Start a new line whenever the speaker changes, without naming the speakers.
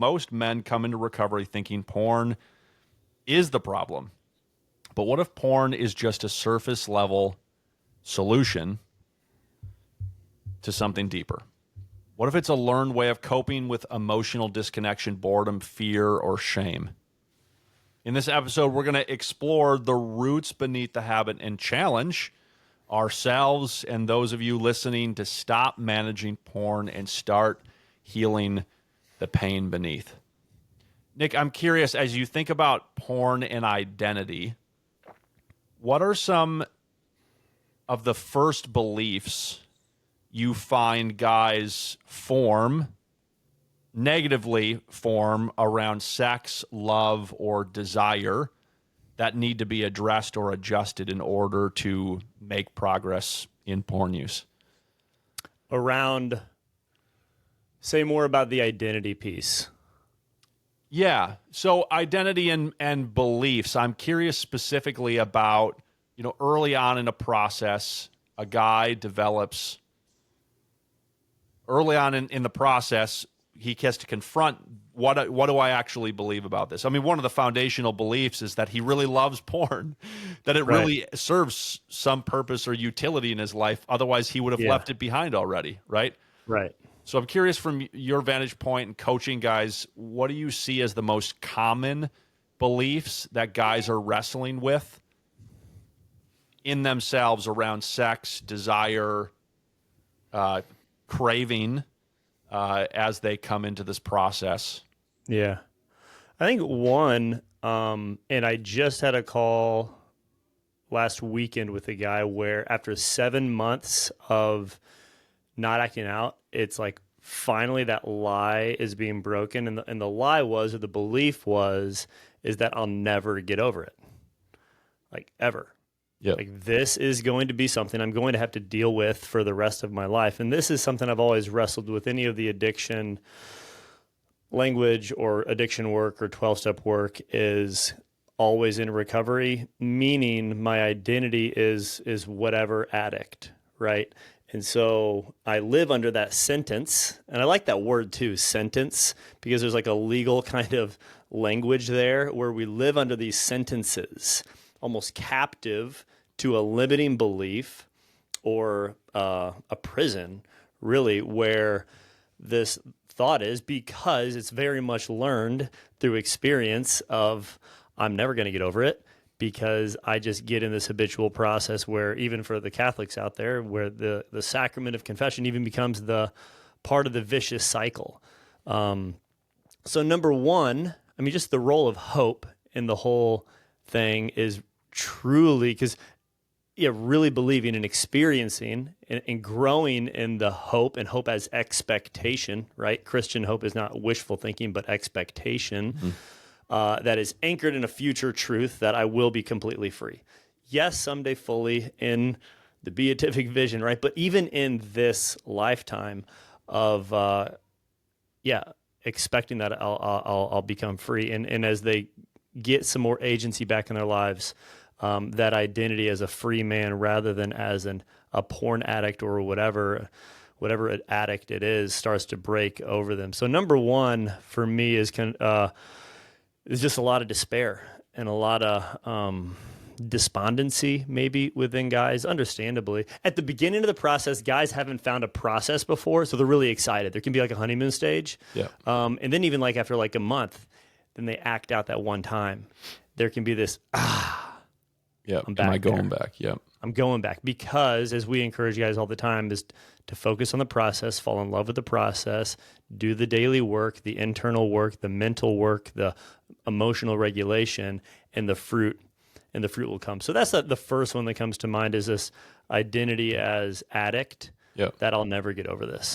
Most men come into recovery thinking porn is the problem. But what if porn is just a surface level solution to something deeper? What if it's a learned way of coping with emotional disconnection, boredom, fear, or shame? In this episode, we're going to explore the roots beneath the habit and challenge ourselves and those of you listening to stop managing porn and start healing the pain beneath. Nick, I'm curious, as you think about porn and identity, what are some of the first beliefs you find guys negatively form around sex, love, or desire that need to be addressed or adjusted in order to make progress in porn use?
Say more about the identity piece.
Yeah. So identity and beliefs. I'm curious specifically about, early on in a process, a guy develops, early on in the process, he has to confront what do I actually believe about this? I mean, one of the foundational beliefs is that he really loves porn, that it really serves some purpose or utility in his life. Otherwise, he would have left it behind already, right?
Right.
So I'm curious, from your vantage point and coaching guys, what do you see as the most common beliefs that guys are wrestling with in themselves around sex, desire, craving, as they come into this process?
Yeah. I think one, and I just had a call last weekend with a guy where after 7 months of not acting out, it's like finally that lie is being broken. And the lie was, or the belief was, is that I'll never get over it. Like ever.
Yeah.
Like this is going to be something I'm going to have to deal with for the rest of my life. And this is something I've always wrestled with. Any of the addiction language or addiction work or 12-step work is always in recovery, meaning my identity is whatever addict, right? And so I live under that sentence, and I like that word too, sentence, because there's like a legal kind of language there where we live under these sentences, almost captive to a limiting belief or a prison, really, where this thought is, because it's very much learned through experience of I'm never going to get over it, because I just get in this habitual process where, even for the Catholics out there, where the sacrament of confession even becomes the part of the vicious cycle. So number one, I mean, just the role of hope in the whole thing is truly, because really believing and experiencing and growing in the hope, and hope as expectation, right? Christian hope is not wishful thinking, but expectation. Mm-hmm. That is anchored in a future truth that I will be completely free. Yes, someday fully in the beatific vision, right? But even in this lifetime of, expecting that I'll become free. And as they get some more agency back in their lives, that identity as a free man rather than as a porn addict or whatever addict it is starts to break over them. So number one for me is just a lot of despair and a lot of despondency maybe within guys, understandably. At the beginning of the process, guys haven't found a process before, so they're really excited. There can be like a honeymoon stage. Yeah. And then even like after like a month, then they act out that one time. There can be this,
yeah,
I'm back.
Am I going back? Yeah.
I'm going back, because as we encourage guys all the time is to focus on the process, fall in love with the process, do the daily work, the internal work, the mental work, the emotional regulation, and the fruit will come. So that's the first one that comes to mind, is this identity as addict, that I'll never get over this.